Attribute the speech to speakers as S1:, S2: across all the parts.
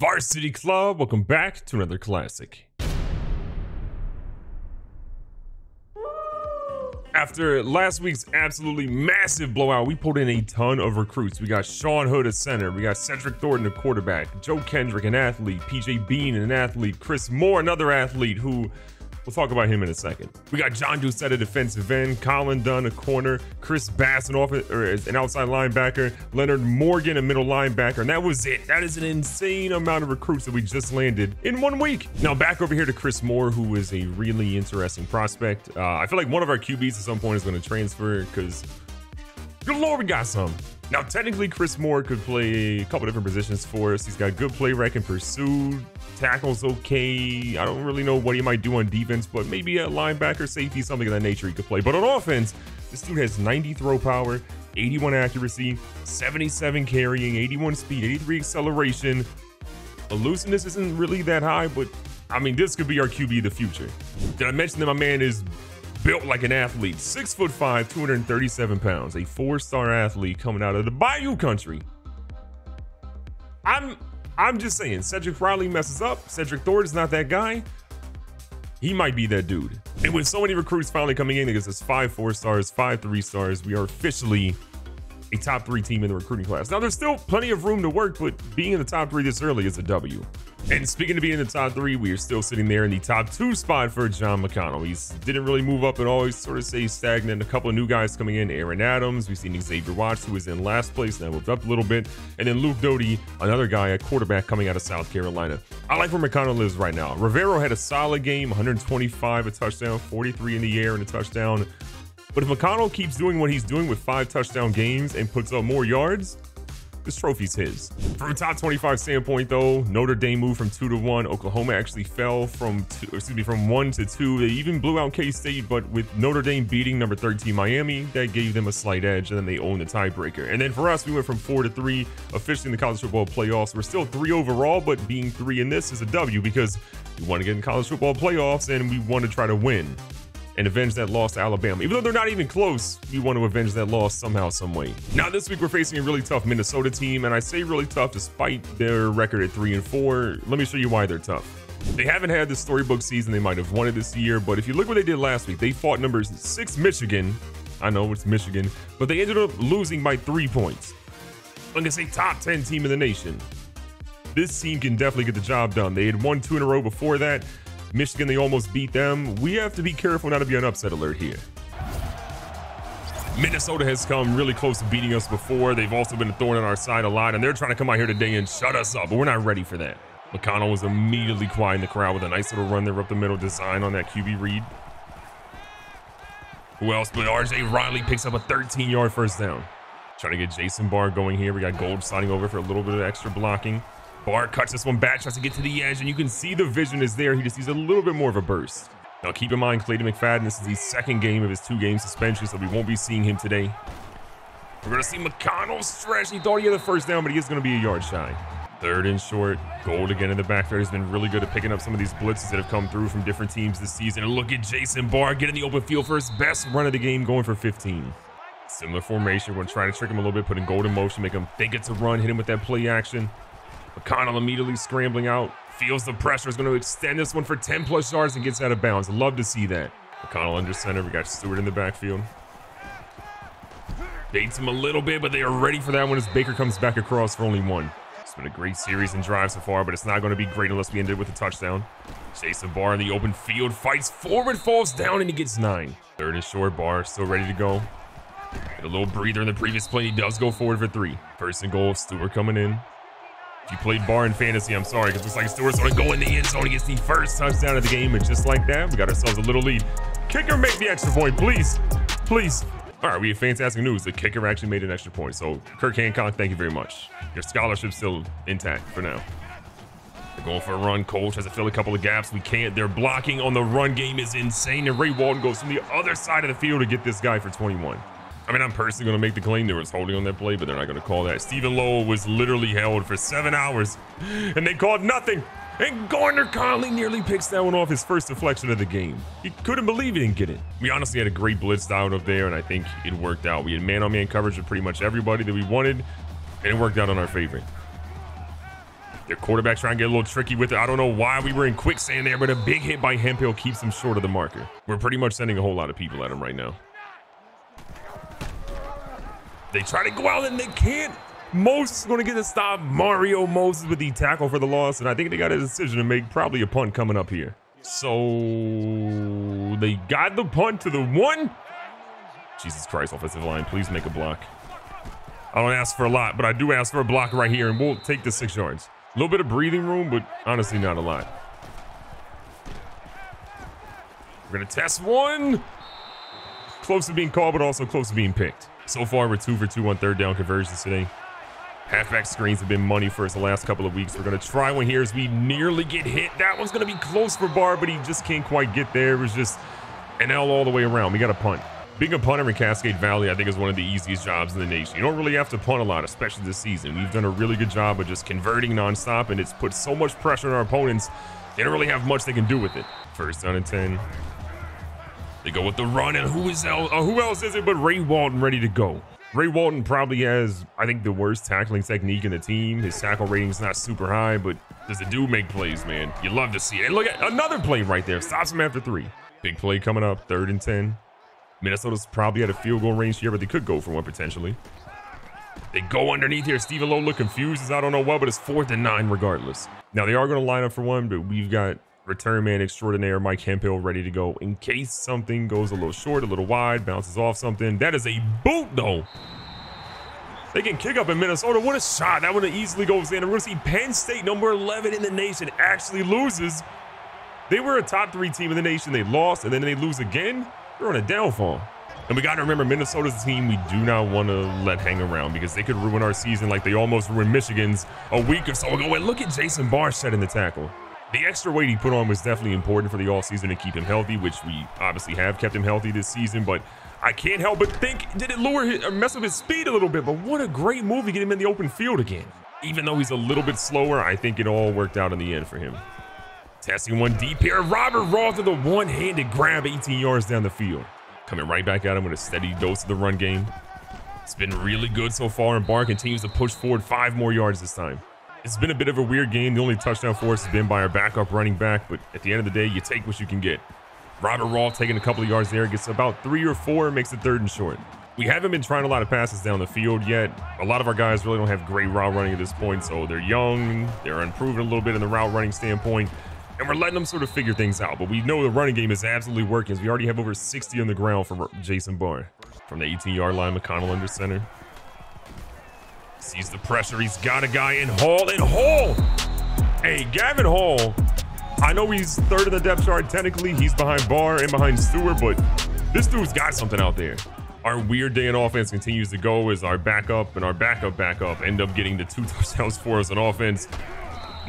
S1: Varsity Club, welcome back to another classic. After last week's absolutely massive blowout, we pulled in a ton of recruits. We got Sean Hood at center, we got Cedric Thornton, a quarterback, Joe Kendrick, an athlete, PJ Bean, an athlete, Chris Moore, another athlete who we'll talk about him in a second. We got John Doucette, a defensive end, Colin Dunn, a corner, Chris Bass, an outside linebacker, Leonard Morgan, a middle linebacker, and that was it. That is an insane amount of recruits that we just landed in 1 week. Now back over here to Chris Moore, who is a really interesting prospect. I feel like one of our QBs at some point is going to transfer because, good Lord, we got some. Now, technically, Chris Moore could play a couple different positions for us. He's got good play rec and pursuit. Tackle's okay. I don't really know what he might do on defense, but maybe a linebacker, safety, something of that nature he could play. But on offense, this dude has 90 throw power, 81 accuracy, 77 carrying, 81 speed, 83 acceleration. Elusiveness isn't really that high, but I mean, this could be our QB of the future. Did I mention that my man is built like an athlete? 6'5", 237 pounds, a 4-star athlete coming out of the Bayou country. I'm just saying, Cedric Riley messes up. Cedric Thornton is not that guy. He might be that dude. And with so many recruits finally coming in, because it's 5 4-stars, 5 3-stars, we are officially a top 3 team in the recruiting class. Now, there's still plenty of room to work, but being in the top 3 this early is a W. And speaking of being in the top 3, we are still sitting there in the top 2 spot for John McConnell. He didn't really move up at all. He sort of stays stagnant. A couple of new guys coming in. Aaron Adams. We've seen Xavier Watts, who was in last place, now moved up a little bit. And then Luke Doty, another guy, a quarterback coming out of South Carolina. I like where McConnell lives right now. Rivero had a solid game, 125, a touchdown, 43 in the air and a touchdown. But if McConnell keeps doing what he's doing with 5 touchdown games and puts up more yards, this trophy's his. From a top 25 standpoint, though, Notre Dame moved from 2 to 1. Oklahoma actually fell from 1 to 2. They even blew out K-State, but with Notre Dame beating number 13 Miami, that gave them a slight edge, and then they owned the tiebreaker. And then for us, we went from 4 to 3, officially in the College Football playoffs. We're still 3 overall, but being 3 in this is a W because we want to get in College Football playoffs and we want to try to win and avenge that loss to Alabama. Even though they're not even close, we want to avenge that loss somehow, some way. Now, this week we're facing a really tough Minnesota team, and I say really tough despite their record at 3-4. Let me show you why they're tough. They haven't had the storybook season they might have wanted this year, but if you look what they did last week, they fought number 6 Michigan. I know it's Michigan, but they ended up losing by 3 points. Against a top 10 team in the nation. This team can definitely get the job done. They had won 2 in a row before that. Michigan, they almost beat them. We have to be careful not to be on upset alert here. Minnesota has come really close to beating us before. They've also been a thorn on our side a lot, and they're trying to come out here today and shut us up, but we're not ready for that. McConnell was immediately quiet in the crowd with a nice little run there up the middle design on that QB read. Who else? But RJ Riley picks up a 13-yard first down. Trying to get Jason Barr going here. We got Gold sliding over for a little bit of extra blocking. Barr cuts this one back, tries to get to the edge, and you can see the vision is there. He just needs a little bit more of a burst. Now, keep in mind, Clayton McFadden, this is the 2nd game of his 2-game suspension, so we won't be seeing him today. We're going to see McConnell stretch. He thought he had the first down, but he is going to be a yard shy. 3rd and short. Gold again in the back there. He's been really good at picking up some of these blitzes that have come through from different teams this season. And look at Jason Barr get in the open field for his best run of the game, going for 15. Similar formation. We're going to try to trick him a little bit, putting Gold in motion, make him think it's a run, hit him with that play action. McConnell immediately scrambling out, feels the pressure, is going to extend this one for 10+ yards and gets out of bounds. Love to see that. McConnell under center. We got Stewart in the backfield. Baits him a little bit, but they are ready for that one as Baker comes back across for only 1. It's been a great series and drive so far, but it's not going to be great unless we end it with a touchdown. Jason Barr in the open field, fights forward, falls down, and he gets 9. 3rd and short. Barr still ready to go. Get a little breather in the previous play. He does go forward for 3. 1st and goal. Stewart coming in. If you played Barr in fantasy, I'm sorry, because it looks like Stewart's going to go in the end zone. He gets the first touchdown of the game, and just like that, we got ourselves a little lead. Kicker, make the extra point, please. Please. All right, we have fantastic news. The kicker actually made an extra point. So, Kirk Hancock, thank you very much. Your scholarship's still intact for now. They're going for a run. Cole tries to fill a couple of gaps. We can't. Their blocking on the run game is insane, and Ray Walton goes from the other side of the field to get this guy for 21. I mean, I'm personally going to make the claim there was holding on that play, but they're not going to call that. Stephen Lowell was literally held for 7 hours, and they called nothing. And Gardner Conley nearly picks that one off, his first deflection of the game. He couldn't believe he didn't get it. We honestly had a great blitz down up there, and I think it worked out. We had man-on-man coverage with pretty much everybody that we wanted, and it worked out in our favor. Their quarterback trying to get a little tricky with it. I don't know why we were in quicksand there, but a big hit by Hemphill keeps him short of the marker. We're pretty much sending a whole lot of people at him right now. They try to go out and they can't. Moses is going to get a stop. Mario Moses with the tackle for the loss, and I think they got a decision to make, probably a punt coming up here. So they got the punt to the 1. Jesus Christ, offensive line, please make a block. I don't ask for a lot, but I do ask for a block right here, and we'll take the 6 yards. A little bit of breathing room, but honestly not a lot. We're going to test 1. Close to being called, but also close to being picked. So far, we're 2 for 2 on third down conversions today. Halfback screens have been money for us the last couple of weeks. We're going to try one here as we nearly get hit. That one's going to be close for Barr, but he just can't quite get there. It was just an L all the way around. We got a punt. Being a punter in Cascade Valley, I think, is one of the easiest jobs in the nation. You don't really have to punt a lot, especially this season. We've done a really good job of just converting nonstop, and it's put so much pressure on our opponents. They don't really have much they can do with it. First down and 10. They go with the run, and who else is it but Ray Walton ready to go? Ray Walton probably has, I think, the worst tackling technique in the team. His tackle rating's not super high, but does the dude make plays, man? You love to see it. And look at another play right there. Stops him after 3. Big play coming up, 3rd and 10. Minnesota's probably at a field goal range here, but they could go for one potentially. They go underneath here. Stephen Lowe look confused as I don't know what, but it's 4th and 9 regardless. Now they are going to line up for one, but we've got return man extraordinaire Mike Hemphill ready to go in case something goes a little short, a little wide, bounces off something. That is a boot though. They can kick up in Minnesota. What a shot. That one easily goes in. We're going to see Penn State, number 11 in the nation, actually loses. They were a top 3 team in the nation. They lost, and then they lose again. They're on a downfall. And we got to remember, Minnesota's a team we do not want to let hang around because they could ruin our season like they almost ruined Michigan's a week or so ago. And look at Jason Barr setting the tackle. The extra weight he put on was definitely important for the offseason to keep him healthy, which we obviously have kept him healthy this season. But I can't help but think, did it lure or mess up his speed a little bit? But what a great move to get him in the open field again. Even though he's a little bit slower, I think it all worked out in the end for him. Testing one deep here. Robert Roth with a one-handed grab 18 yards down the field. Coming right back at him with a steady dose of the run game. It's been really good so far, and Barr continues to push forward 5 more yards this time. It's been a bit of a weird game. The only touchdown for us has been by our backup running back, but at the end of the day, you take what you can get. Robert Roth taking a couple of yards there, gets about 3 or 4, makes it 3rd and short. We haven't been trying a lot of passes down the field yet. A lot of our guys really don't have great route running at this point, so they're young, they're unproven a little bit in the route running standpoint, and we're letting them sort of figure things out. But we know the running game is absolutely working, as we already have over 60 on the ground from Jason Barr. From the 18-yard line, McConnell under center. Sees the pressure, he's got a guy in Hall, Hey, Gavin Hall, I know he's 3rd in the depth chart. Technically, he's behind Barr and behind Stewart, but this dude's got something out there. Our weird day in offense continues to go as our backup and our backup end up getting the 2 touchdowns for us on offense.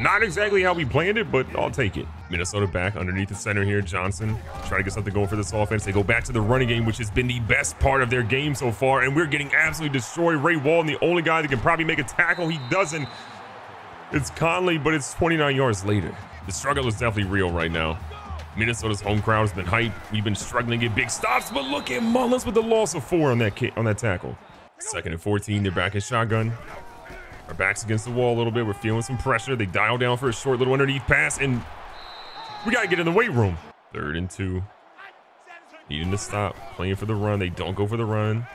S1: Not exactly how we planned it, but I'll take it. Minnesota back underneath the center here. Johnson try to get something going for this offense. They go back to the running game, which has been the best part of their game so far, and we're getting absolutely destroyed. Ray Walton, the only guy that can probably make a tackle. He doesn't. It's Conley, but it's 29 yards later. The struggle is definitely real right now. Minnesota's home crowd has been hyped. We've been struggling to get big stops, but look at Mullins with the loss of 4 on that tackle. 2nd and 14, they're back in shotgun. Our back's against the wall a little bit. We're feeling some pressure. They dial down for a short little underneath pass, and we got to get in the weight room. 3rd and 2. Needing to stop. Playing for the run. They don't go for the run.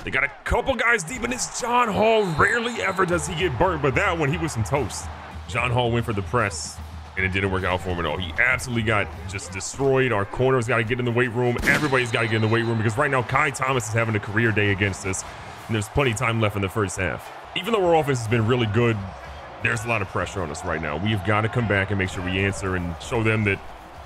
S1: They got a couple guys deep, and it's John Hall. Rarely ever does he get burnt, but that one, he was some toast. John Hall went for the press, and it didn't work out for him at all. He absolutely got just destroyed. Our corners got to get in the weight room. Everybody's got to get in the weight room because right now Kai Thomas is having a career day against us, and there's plenty of time left in the first half. Even though our offense has been really good, there's a lot of pressure on us right now. We've got to come back and make sure we answer and show them that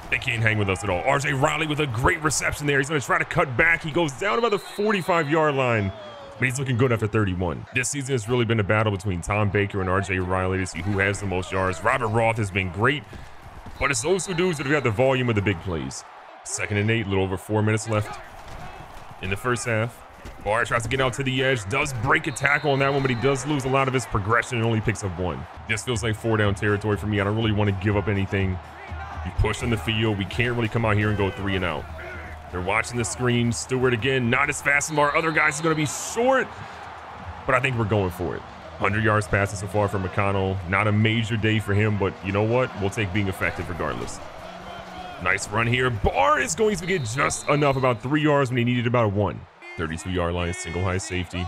S1: they can't hang with us at all. RJ Riley with a great reception there. He's going to try to cut back. He goes down about the 45-yard line, but he's looking good after 31. This season has really been a battle between Tom Baker and RJ Riley to see who has the most yards. Robert Roth has been great, but it's those 2 dudes that have got the volume of the big plays. 2nd and 8, a little over 4 minutes left in the first half. Barr tries to get out to the edge, does break a tackle on that one, but he does lose a lot of his progression and only picks up 1. This feels like 4-down territory for me. I don't really want to give up anything. We push on the field. We can't really come out here and go 3 and out. They're watching the screen. Stewart again, not as fast as our other guys. Is going to be short, but I think we're going for it. 100 yards passing so far for McConnell. Not a major day for him, but you know what? We'll take being effective regardless. Nice run here. Barr is going to get just enough, about 3 yards when he needed about 1. 32-yard line, single high safety.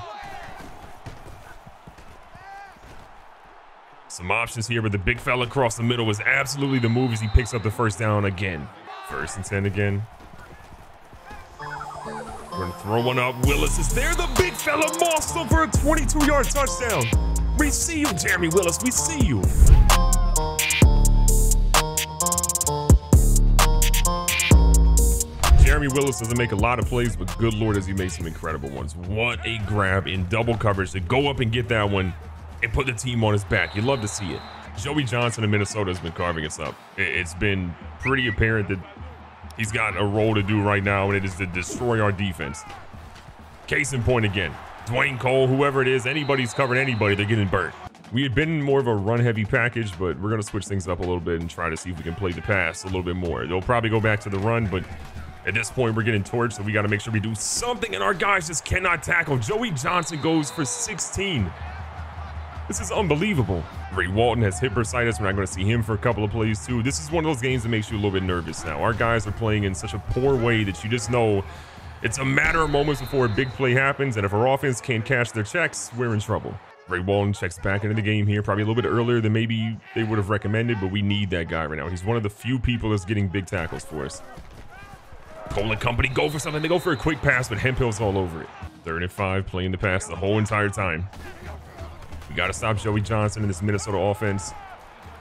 S1: Some options here, but the big fella across the middle was absolutely the move as he picks up the first down again. 1st and 10 again. We're gonna throw one up. Willis is there. The big fella mossed him for a 22-yard touchdown. We see you, Jeremy Willis. We see you. Jeremy Willis doesn't make a lot of plays, but good Lord, does he make some incredible ones. What a grab in double coverage to go up and get that one and put the team on his back. You love to see it. Joey Johnson in Minnesota has been carving us up. It's been pretty apparent that he's got a role to do right now, and it is to destroy our defense. Case in point again. Dwayne Cole, whoever it is, anybody's covering anybody, they're getting burnt. We had been more of a run-heavy package, but we're going to switch things up a little bit and try to see if we can play the pass a little bit more. They'll probably go back to the run, but at this point, we're getting torched, so we got to make sure we do something, and our guys just cannot tackle. Joey Johnson goes for 16. This is unbelievable. Ray Walton has hip bursitis. We're not going to see him for a couple of plays, too. This is one of those games that makes you a little bit nervous now. Our guys are playing in such a poor way that you just know it's a matter of moments before a big play happens, and if our offense can't cash their checks, we're in trouble. Ray Walton checks back into the game here, probably a little bit earlier than maybe they would have recommended, but we need that guy right now. He's one of the few people that's getting big tackles for us. Cole and company go for something. They go for a quick pass, but Hemphill's all over it. 3rd and 5, playing the pass the whole entire time. We got to stop Joey Johnson in this Minnesota offense.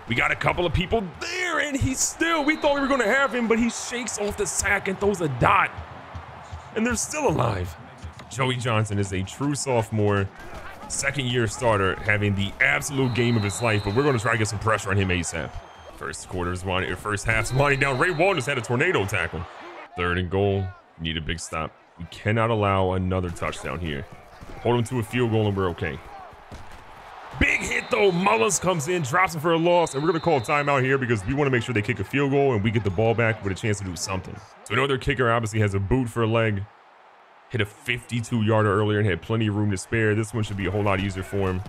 S1: We got a couple of people there, and he's still, we thought we were going to have him, but he shakes off the sack and throws a dot. And they're still alive. Joey Johnson is a true sophomore, 2nd-year starter, having the absolute game of his life, but we're going to try to get some pressure on him ASAP. First half's winding down. Ray Walton just had a tornado tackle. 3rd and goal. Need a big stop. We cannot allow another touchdown here. Hold him to a field goal and we're okay. Big hit though. Mullins comes in, drops him for a loss, and we're going to call a timeout here because we want to make sure they kick a field goal and we get the ball back with a chance to do something. So another kicker obviously has a boot for a leg. Hit a 52-yarder earlier and had plenty of room to spare. This one should be a whole lot easier for him.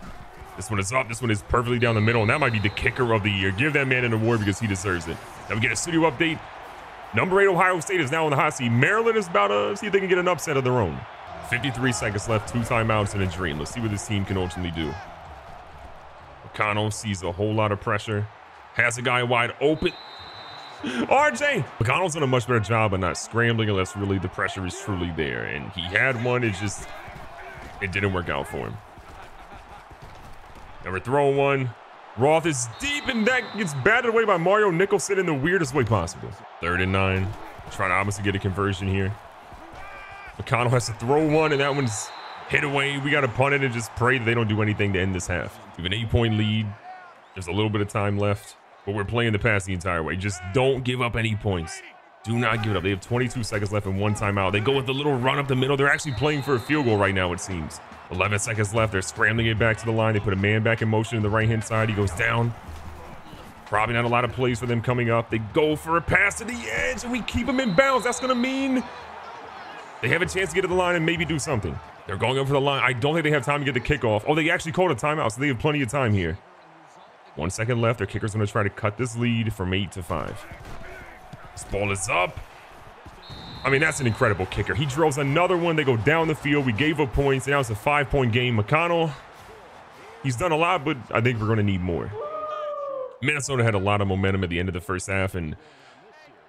S1: This one is up. This one is perfectly down the middle, and that might be the kicker of the year. Give that man an award because he deserves it. Now we get a studio update. Number 8 Ohio State is now in the hot seat. Maryland is about to see if they can get an upset of their own. 53 seconds left, 2 timeouts and a dream. Let's see what this team can ultimately do. McConnell sees a whole lot of pressure. Has a guy wide open. RJ! McConnell's done a much better job of not scrambling unless really the pressure is truly there. And he had one, it didn't work out for him. Now we're throwing one. Roth is deep, and that gets batted away by Mario Nicholson in the weirdest way possible. 3rd and 9. Trying to obviously get a conversion here. McConnell has to throw one, and that one's hit away. We got to punt it and just pray that they don't do anything to end this half. We have an 8-point lead. There's a little bit of time left, but we're playing the pass the entire way. Just don't give up any points. Do not give it up. They have 22 seconds left and 1 timeout. They go with the little run up the middle. They're actually playing for a field goal right now, it seems. 11 seconds left. They're scrambling it back to the line. They put a man back in motion on the right-hand side. He goes down. Probably not a lot of plays for them coming up. They go for a pass to the edge, and we keep them in bounds. That's going to mean they have a chance to get to the line and maybe do something. They're going over the line. I don't think they have time to get the kickoff. Oh, they actually called a timeout, so they have plenty of time here. 1 second left. Their kicker's going to try to cut this lead from 8 to 5. This ball is up. I mean, that's an incredible kicker. He drills another one. They go down the field. We gave up points. Now it's a 5-point game. McConnell, he's done a lot, but I think we're going to need more. Minnesota had a lot of momentum at the end of the first half, and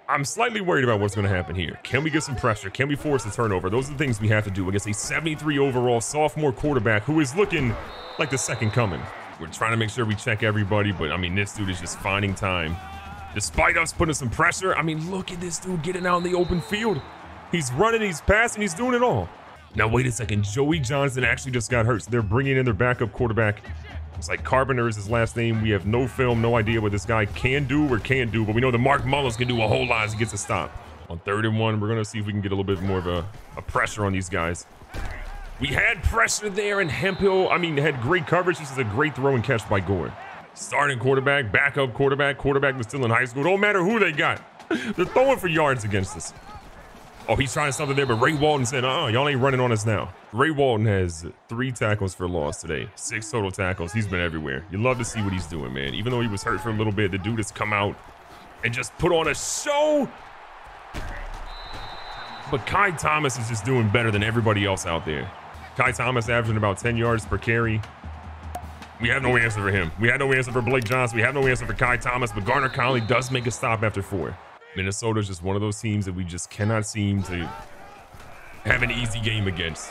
S1: I'm slightly worried about what's going to happen here. Can we get some pressure? Can we force a turnover? Those are the things we have to do against a 73 overall sophomore quarterback who is looking like the second coming. We're trying to make sure we check everybody, but I mean, this dude is just finding time. Despite us putting some pressure, I mean, look at this dude getting out in the open field. He's running, he's passing, he's doing it all. Now, wait a second. Joey Johnson actually just got hurt, so they're bringing in their backup quarterback. It's like Carpenter is his last name. We have no film, no idea what this guy can do or can't do, but we know that Mark Mullins can do a whole lot as he gets a stop. On 3rd and 1, we're going to see if we can get a little bit more of a pressure on these guys. We had pressure there, and Hempill, I mean, had great coverage. This is a great throw and catch by Gore. Starting quarterback, backup quarterback, quarterback was still in high school. Don't matter who they got. They're throwing for yards against us. Oh, he's trying something there, but Ray Walton said, y'all ain't running on us now. Ray Walton has 3 tackles for loss today, 6 total tackles. He's been everywhere. You love to see what he's doing, man. Even though he was hurt for a little bit, the dude has come out and just put on a show. But Kai Thomas is just doing better than everybody else out there. Kai Thomas averaging about 10 yards per carry. We have no answer for him. We had no answer for Blake Johnson. We have no answer for Kai Thomas, but Garner Conley does make a stop after 4. Minnesota's just one of those teams that we just cannot seem to have an easy game against.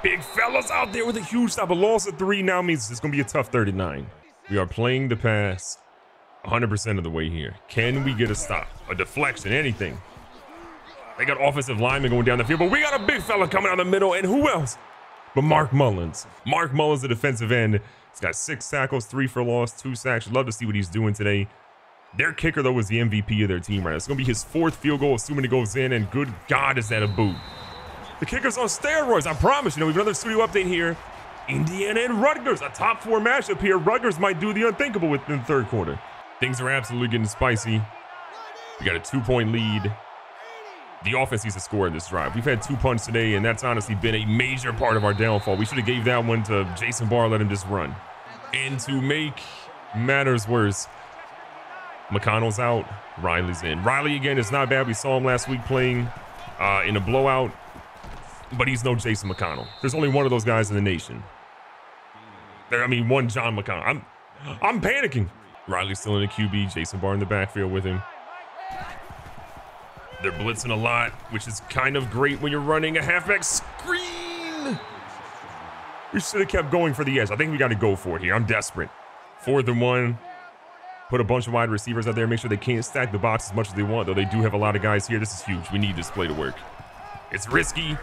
S1: Big fellas out there with a huge stop. A loss of 3 now means it's going to be a tough 39. We are playing the pass 100% of the way here. Can we get a stop, a deflection, anything? They got offensive linemen going down the field, but we got a big fella coming out of the middle, and who else but Mark Mullins? Mark Mullins, the defensive end. He's got 6 tackles, 3 for loss, 2 sacks. Love to see what he's doing today. Their kicker, though, was the MVP of their team right now. It's going to be his 4th field goal, assuming it goes in, and good God, is that a boot. The kicker's on steroids, I promise. You know, we have another studio update here. Indiana and Rutgers, a top 4 matchup here. Rutgers might do the unthinkable within the 3rd quarter. Things are absolutely getting spicy. We got a 2-point lead. The offense needs to score in this drive. We've had 2 punts today, and that's honestly been a major part of our downfall. We should have gave that one to Jason Barr, let him just run. And to make matters worse, McConnell's out, Riley's in. Riley, again, is not bad. We saw him last week playing in a blowout, but he's no Jason McConnell. There's only one of those guys in the nation. One John McConnell. I'm panicking. Riley's still in the QB, Jason Barr in the backfield with him. They're blitzing a lot, which is kind of great when you're running a halfback screen. We should have kept going for the edge. I think we got to go for it here. I'm desperate. 4th and 1. Put a bunch of wide receivers out there. Make sure they can't stack the box as much as they want, though they do have a lot of guys here. This is huge. We need this play to work. It's risky,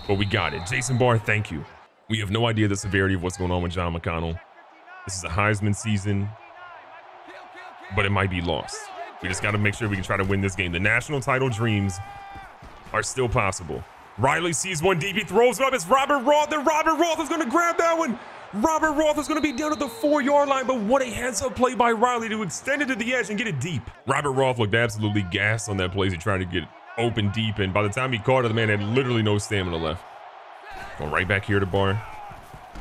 S1: but we got it. Jason Barr, thank you. We have no idea the severity of what's going on with John McConnell. This is a Heisman season, but it might be lost. We just got to make sure we can try to win this game. The national title dreams are still possible. Riley sees one deep. He throws it up. It's Robert Roth, and Robert Roth is going to grab that one. Robert Roth is going to be down at the 4-yard line, but what a heads-up play by Riley to extend it to the edge and get it deep. Robert Roth looked absolutely gassed on that play as he tried to get open deep, and by the time he caught it, the man had literally no stamina left. Going right back here to Barr.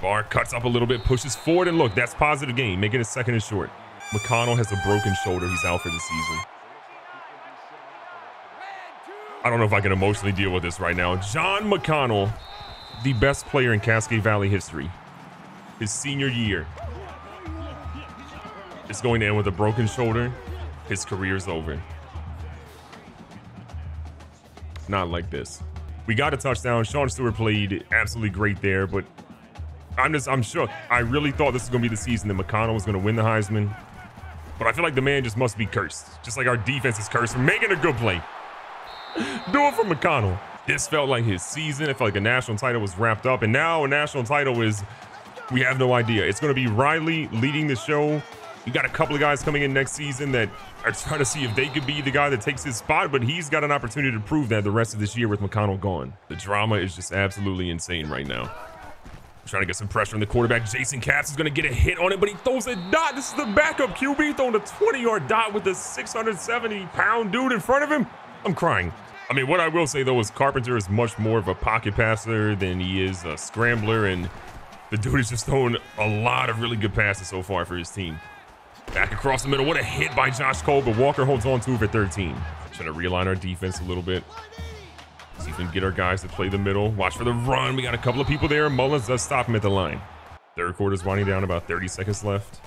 S1: Barr cuts up a little bit, pushes forward, and look, that's positive gain, making it 2nd and short. McConnell has a broken shoulder. He's out for the season. I don't know if I can emotionally deal with this right now. John McConnell, the best player in Cascade Valley history. His senior year is going to end with a broken shoulder. His career's over. Not like this. We got a touchdown. Sean Stewart played absolutely great there, but I'm shook. I really thought this was going to be the season that McConnell was going to win the Heisman, but I feel like the man just must be cursed. Just like our defense is cursed for making a good play. Do it for McConnell. This felt like his season. It felt like a national title was wrapped up, and now a national title is, we have no idea. It's going to be Riley leading the show. We got a couple of guys coming in next season that are trying to see if they could be the guy that takes his spot, but he's got an opportunity to prove that the rest of this year with McConnell gone. The drama is just absolutely insane right now. Trying to get some pressure on the quarterback. Jason Katz is going to get a hit on it, but he throws a dot. This is the backup QB throwing a 20-yard dot with a 670-pound dude in front of him. I'm crying. What I will say, though, is Carpenter is much more of a pocket passer than he is a scrambler, and the dude is just throwing a lot of really good passes so far for his team. Back across the middle. What a hit by Josh Cole, but Walker holds on to it for 13. Trying to realign our defense a little bit. See if we can get our guys to play the middle. Watch for the run. We got a couple of people there. Mullins does stop him at the line. 3rd quarter's winding down, about 30 seconds left.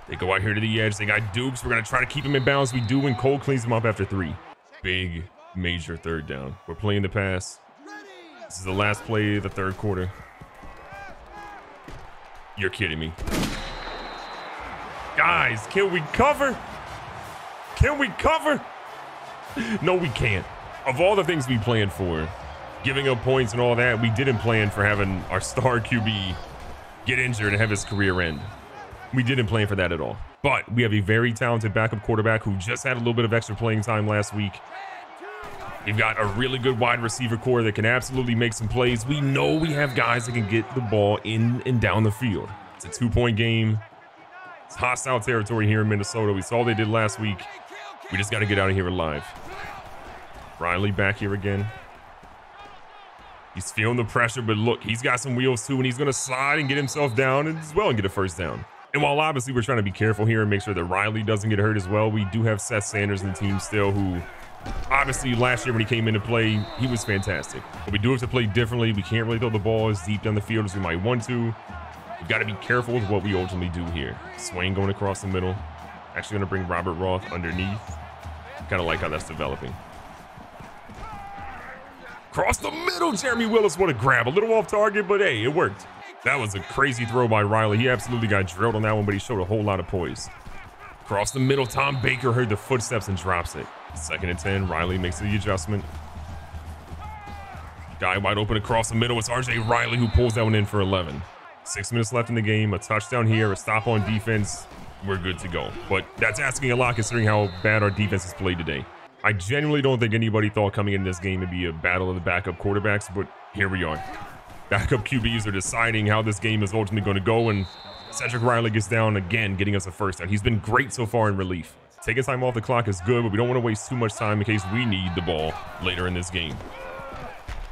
S1: They go out here to the edge. They got Dukes. We're going to try to keep him in bounds. We do when Cole cleans him up after 3. Big, major 3rd down. We're playing the pass. This is the last play of the 3rd quarter. You're kidding me. Guys, can we cover? Can we cover? No, we can't. Of all the things we planned for, giving up points and all that, we didn't plan for having our star QB get injured and have his career end. We didn't plan for that at all. But we have a very talented backup quarterback who just had a little bit of extra playing time last week. We've got a really good wide receiver core that can absolutely make some plays. We know we have guys that can get the ball in and down the field. It's a 2-point game. It's hostile territory here in Minnesota. We saw what they did last week. We just got to get out of here alive. Riley back here again. He's feeling the pressure, but look, he's got some wheels too, and he's going to slide and get himself down as well and get a first down. And while obviously we're trying to be careful here and make sure that Riley doesn't get hurt as well, we do have Seth Sanders in the team still, who obviously last year when he came into play, he was fantastic. But we do have to play differently. We can't really throw the ball as deep down the field as we might want to. We've got to be careful with what we ultimately do here. Swain going across the middle. Actually going to bring Robert Roth underneath. Kind of like how that's developing. Across the middle, Jeremy Willis, what a grab. A little off target, but hey, it worked. That was a crazy throw by Riley. He absolutely got drilled on that one, but he showed a whole lot of poise. Across the middle, Tom Baker heard the footsteps and drops it. 2nd and 10, Riley makes the adjustment. Guy wide open across the middle. It's RJ Riley who pulls that one in for 11. 6 minutes left in the game. A touchdown here, a stop on defense. We're good to go. But that's asking a lot considering how bad our defense has played today. I genuinely don't think anybody thought coming into this game it'd be a battle of the backup quarterbacks, but here we are. Backup QBs are deciding how this game is ultimately going to go, and Cedric Riley gets down again, getting us a first down. He's been great so far in relief. Taking time off the clock is good, but we don't want to waste too much time in case we need the ball later in this game.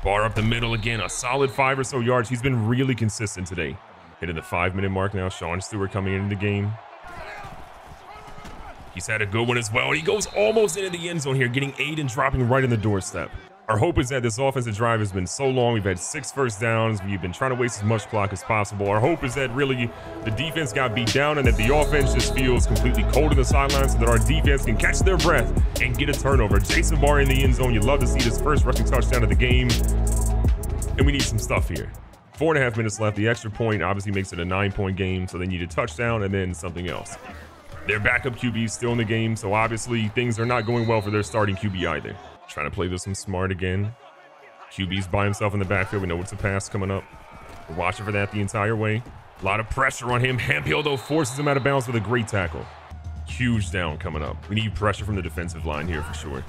S1: Bar up the middle again, a solid 5 or so yards. He's been really consistent today. Hitting the 5-minute mark now. Sean Stewart coming into the game. He's had a good one as well. He goes almost into the end zone here, getting 8 and dropping right in the doorstep. Our hope is that this offensive drive has been so long. We've had 6 first downs. We've been trying to waste as much clock as possible. Our hope is that really the defense got beat down and that the offense just feels completely cold in the sidelines so that our defense can catch their breath and get a turnover. Jason Barr in the end zone. You'd love to see this first rushing touchdown of the game. And we need some stuff here. 4.5 minutes left. The extra point obviously makes it a 9-point game. So they need a touchdown and then something else. Their backup QB is still in the game, so obviously things are not going well for their starting QB either. Trying to play this one smart again. QB's by himself in the backfield. We know it's a pass coming up. We're watching for that the entire way. A lot of pressure on him. Hemphill, though, forces him out of bounds with a great tackle. Huge down coming up. We need pressure from the defensive line here for sure.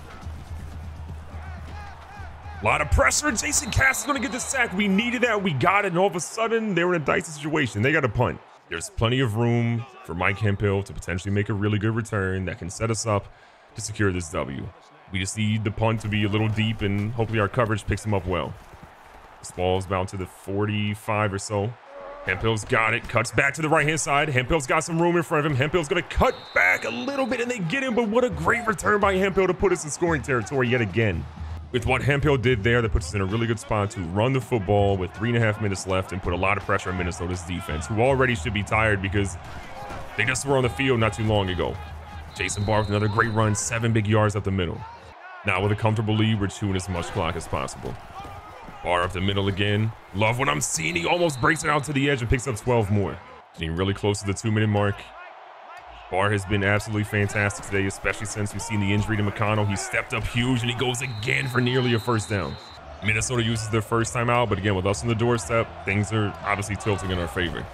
S1: A lot of pressure. Jason Cass is going to get the sack. We needed that. We got it. And all of a sudden, they were in a dicey situation. They got a punt. There's plenty of room for Mike Hemphill to potentially make a really good return that can set us up to secure this W. We just need the punt to be a little deep, and hopefully our coverage picks him up well. This ball's bound to the 45 or so. Hemphill's got it. Cuts back to the right-hand side. Hemphill's got some room in front of him. Hemphill's going to cut back a little bit, and they get him. But what a great return by Hemphill to put us in scoring territory yet again. With what Hemphill did there, that puts us in a really good spot to run the football with 3.5 minutes left and put a lot of pressure on Minnesota's defense, who already should be tired because they just were on the field not too long ago. Jason Barr with another great run, 7 big yards up the middle. Now with a comfortable lead, we're chewing as much clock as possible. Barr up the middle again. Love what I'm seeing. He almost breaks it out to the edge and picks up 12 more. Getting really close to the 2-minute mark. Barr has been absolutely fantastic today, especially since we've seen the injury to McConnell. He stepped up huge, and he goes again for nearly a first down. Minnesota uses their first time out, but again, with us on the doorstep, things are obviously tilting in our favor.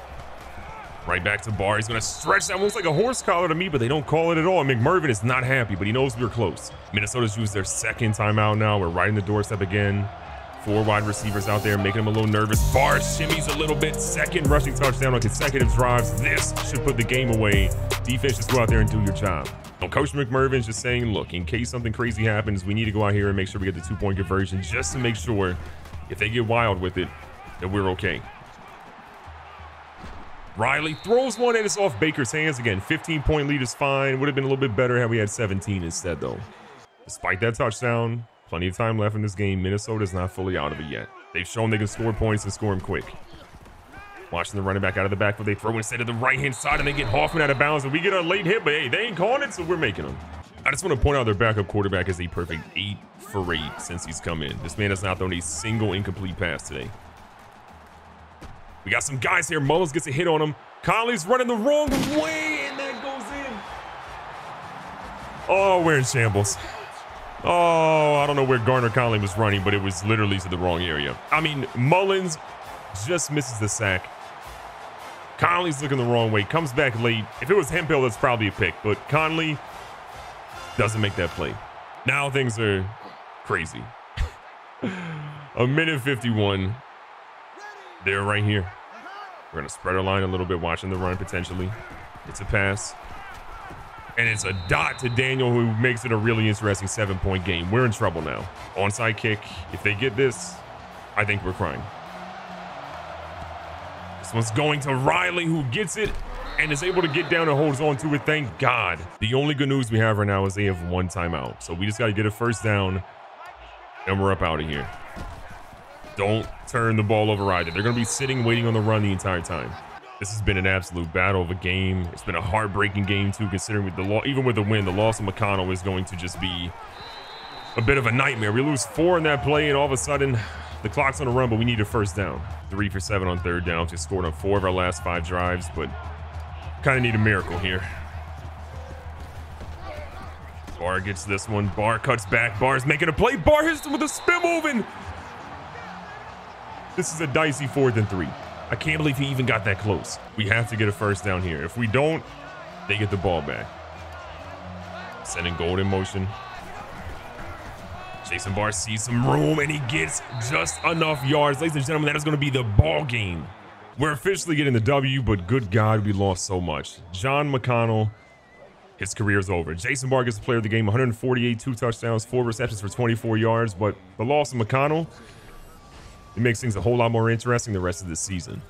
S1: Right back to Barr. He's going to stretch that. Looks like a horse collar to me, but they don't call it at all. And McMurvin is not happy, but he knows we're close. Minnesota's used their second timeout now. We're right in the doorstep again. 4 wide receivers out there, making him a little nervous. Barr shimmies a little bit. Second rushing touchdown on consecutive drives. This should put the game away. Defense, just go out there and do your job. Now, Coach McMurvin's just saying, look, in case something crazy happens, we need to go out here and make sure we get the 2-point conversion just to make sure if they get wild with it, that we're okay. Riley throws one and it's off Baker's hands again. 15-point lead is fine. Would have been a little bit better had we had 17 instead, though. Despite that touchdown, plenty of time left in this game. Minnesota's not fully out of it yet. They've shown they can score points and score them quick. Watching the running back out of the backfield. They throw instead of the right-hand side, and they get Hoffman out of bounds. And we get a late hit, but hey, they ain't calling it, so we're making them. I just want to point out their backup quarterback is a perfect 8 for 8 since he's come in. This man has not thrown a single incomplete pass today. We got some guys here. Mullins gets a hit on him. Conley's running the wrong way, and that goes in. Oh, we're in shambles. Oh, I don't know where Garner Conley was running, but it was literally to the wrong area. I mean, Mullins just misses the sack. Conley's looking the wrong way, comes back late. If it was Hemphill, that's probably a pick, but Conley doesn't make that play. Now things are crazy. A minute 51. They're right here. We're going to spread our line a little bit, watching the run potentially. It's a pass. And it's a dot to Daniel, who makes it a really interesting 7-point game. We're in trouble now. Onside kick. If they get this, I think we're crying. This one's going to Riley, who gets it and is able to get down and holds on to it. Thank God. The only good news we have right now is they have 1 timeout. So we just got to get a first down and we're up out of here. Don't turn the ball over either. They're going to be sitting, waiting on the run the entire time. This has been an absolute battle of a game. It's been a heartbreaking game too, considering with the even with the win, the loss of McConnell is going to just be a bit of a nightmare. We lose 4 in that play, and all of a sudden, the clock's on a run, but we need a first down. 3 for 7 on 3rd down. Just scored on 4 of our last 5 drives, but kind of need a miracle here. Barr gets this one. Barr cuts back. Barr's making a play. Barr hits him with a spin move, and this is a dicey 4th and 3. I can't believe he even got that close. We have to get a first down here. If we don't, they get the ball back. Sending Gold in motion. Jason Barr sees some room and he gets just enough yards. Ladies and gentlemen, that is going to be the ball game. We're officially getting the W, but good God, we lost so much. John McConnell, his career is over. Jason Barr gets the player of the game, 148, 2 touchdowns, 4 receptions for 24 yards. But the loss of McConnell, it makes things a whole lot more interesting the rest of the season.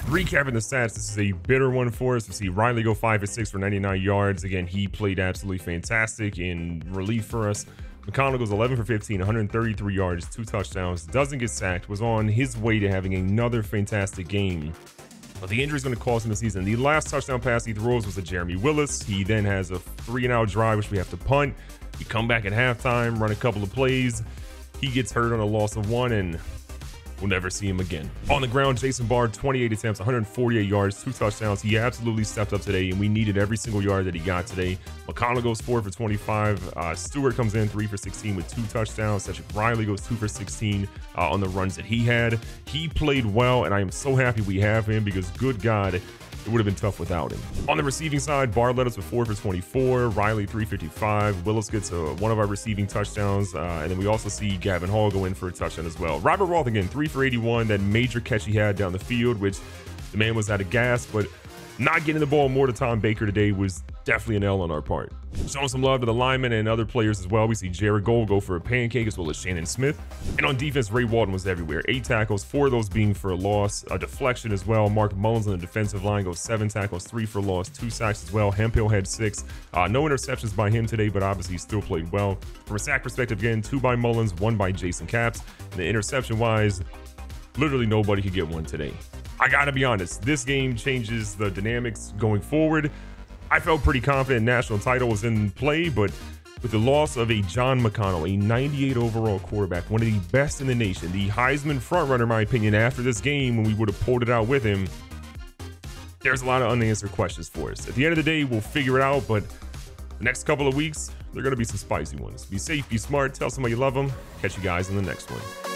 S1: Recapping the stats, this is a bitter one for us. We see Riley go 5 for 6 for 99 yards. Again, he played absolutely fantastic in relief for us. McConnell goes 11 for 15, 133 yards, 2 touchdowns, doesn't get sacked, was on his way to having another fantastic game. But the injury is going to cost him the season. The last touchdown pass he throws was to Jeremy Willis. He then has a 3-and-out drive, which we have to punt. We come back at halftime, run a couple of plays. He gets hurt on a loss of 1, and we'll never see him again. On the ground, Jason Barr, 28 attempts, 148 yards, 2 touchdowns. He absolutely stepped up today, and we needed every single yard that he got today. McConnell goes 4 for 25. Stewart comes in 3 for 16 with 2 touchdowns. Cedric Riley goes 2 for 16 on the runs that he had. He played well, and I am so happy we have him because, good God, it would have been tough without him. On the receiving side, Barr led us with 4 for 24, Riley 355. Willis gets one of our receiving touchdowns, and then we also see Gavin Hall go in for a touchdown as well. Robert Roth again, 3 for 81, that major catch he had down the field, which the man was out of gas, but not getting the ball more to Tom Baker today was definitely an L on our part. Showing some love to the linemen and other players as well. We see Jared Gold go for a pancake as well as Shannon Smith. And on defense, Ray Walton was everywhere. 8 tackles, 4 of those being for a loss, a deflection as well. Mark Mullins on the defensive line goes 7 tackles, 3 for loss, 2 sacks as well. Hemphill had 6. No interceptions by him today, but obviously he still played well. From a sack perspective, again, 2 by Mullins, 1 by Jason Capps. And the interception-wise, literally nobody could get one today. I gotta be honest, this game changes the dynamics going forward. I felt pretty confident national title was in play, but with the loss of a John McConnell, a 98 overall quarterback, one of the best in the nation, the Heisman frontrunner, in my opinion, after this game when we would have pulled it out with him, there's a lot of unanswered questions for us. At the end of the day, we'll figure it out, but the next couple of weeks, they're gonna be some spicy ones. Be safe, be smart, tell somebody you love them. Catch you guys in the next one.